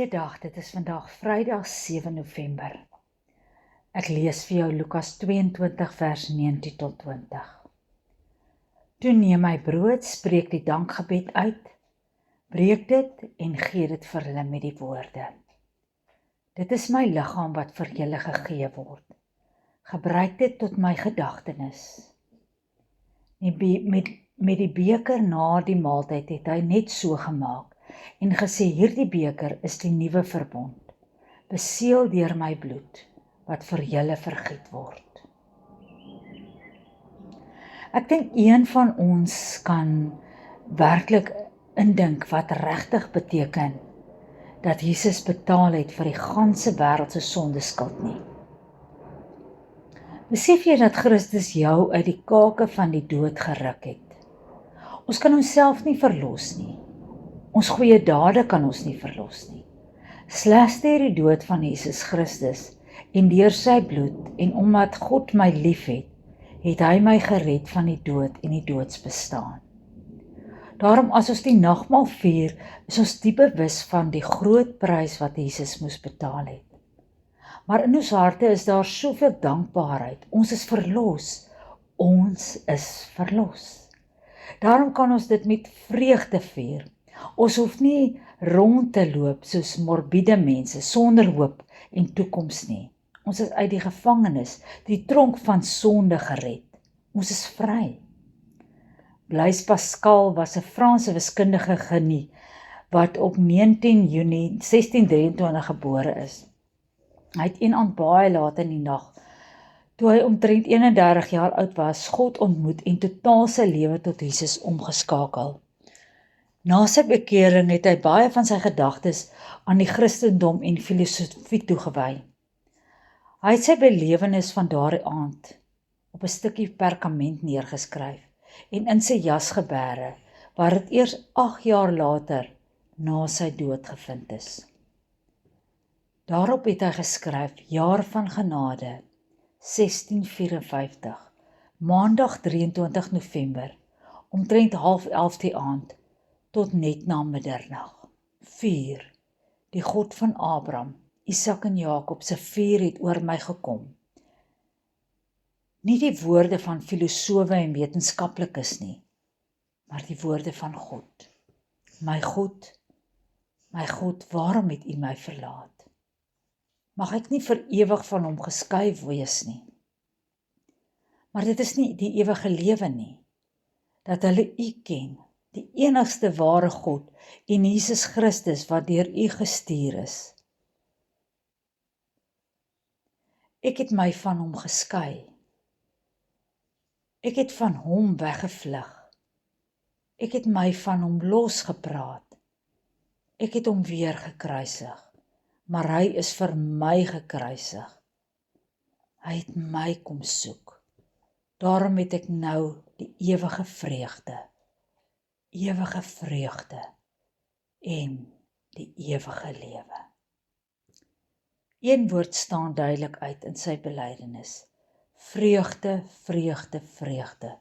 Goeiedag, dit is vandag Vrydag 7 November. Ek lees vir jou Lukas 22 vers 19 tot 20. Toe neem hy brood, spreek die dankgebed uit, breek dit en gee dit vir hulle met die woorde: Dit is my liggaam wat vir julle gegee word. Gebruik dit tot my gedagtenis. Met die beker na die maaltyd het hy net so gemaak en gesê: Hierdie beker is die nuwe verbond, beseël deur my bloed, wat vir julle vergiet word. Ek dink een van ons kan werklik indink wat regtig beteken dat Jesus betaal het vir die ganse wêreld se sondeskuld nie. Besef jy dat Christus jou uit die kake van die dood geruk het? Ons kan onsself nie verlos nie. Ons goeie dade kan ons nie verlos nie. Slegs deur die dood van Jesus Christus en deur sy bloed en omdat God my liefhet, het hy my gered van die dood en die doodsbestaan. Daarom as ons die nagmaal vier, is ons diep bewus van die groot prys wat Jesus moes betaal het. Maar in ons harte is daar soveel dankbaarheid. Ons is verlos. Ons is verlos. Daarom kan ons dit met vreugde vier. Ons hoef nie rond te loop soos morbiede mense, sonder hoop en toekoms nie. Ons is uit die gevangenis, die tronk van sonde gered. Ons is vry. Blaise Pascal was 'n Franse wiskundige genie, wat op 19 Junie 1623 gebore is. Hy het een aand baie laat in die nag, toe hy omtrent 31 jaar oud was, God ontmoet en totaal sy lewe tot Jesus omgeskakel. Na sy bekering het hy baie van sy gedagtes aan die Christendom en filosofie toegewy. Hy het sy belewenis van daardie aand op 'n stukkie perkament neergeskryf en in sy jas gebêre, waar dit eers 8 jaar later na sy dood gevind is. Daarop het hy geskryf: Jaar van genade, 1654, Maandag 23 November, omtrent 10:30 die aand, tot net na middernag. 4. Die God van Abraham, Isak en Jakob se vuur het oor my gekom. Nie die woorde van filosowe en wetenskaplikes nie, maar die woorde van God. My God, waarom het U my verlaat? Mag ek nie vir ewig van hom geskei wees nie. Maar dit is nie die ewige lewe nie, dat hulle U ken, die enigste ware God en Jesus Christus wat deur U gestuur is. Ek het my van hom geskei. Ek het van hom weggevlug. Ek het my van hom losgepraat. Ek het hom weer gekruisig, maar hy is vir my gekruisig. Hy het my kom soek. Daarom het ek nou die ewige vreugde en die ewige lewe. Een woord staan duidelik uit in sy belydenis: vreugde, vreugde, vreugde.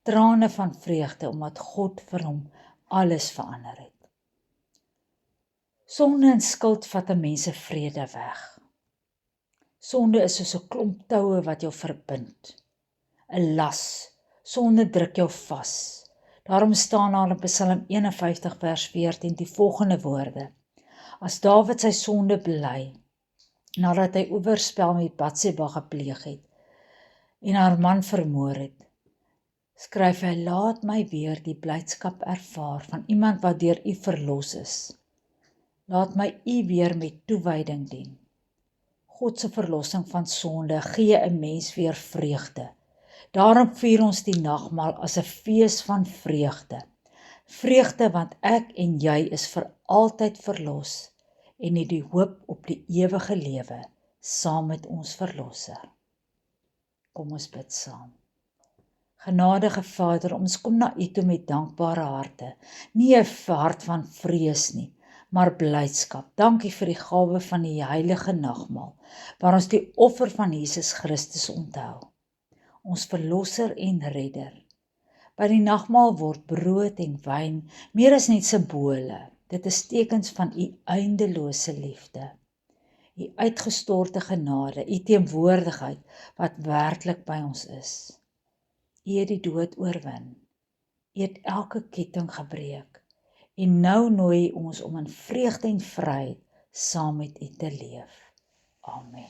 Trane van vreugde, omdat God vir hom alles verander het. Sonde en skuld vat 'n mens se vrede weg. Sonde is soos 'n klomp toue wat jou verbind. 'n las. Sonde druk jou vas. Daarom staan daar in Psalm 51 vers 14 die volgende woorde: As Dawid sy sonde bely, nadat hy oorspel met Batseba gepleeg het en haar man vermoor het, skryf hy: Laat my weer die blydskap ervaar van iemand wat deur U verlos is. Laat my U weer met toewyding dien. God se verlossing van sonde gee 'n mens weer vreugde. Daarom vier ons die nagmaal as 'n fees van vreugde. Vreugde want ek en jy is vir altyd verlos en het die hoop op die ewige lewe saam met ons verlosser. Kom ons bid saam. Genadige Vader, ons kom na U toe met dankbare harte, nie 'n hart van vrees nie, maar blydskap. Dankie vir die gawe van die heilige nagmaal, waar ons die offer van Jesus Christus onthou, ons verlosser en redder. By die nagmaal word brood en wyn meer as net simbole. Dit is tekens van u eindelose liefde, u uitgestorte genade, u teenwoordigheid wat werklik by ons is. U het die dood oorwin. U het elke ketting gebreek. En nou nooi ons om in vreugde en vryheid saam met u te leef. Amen.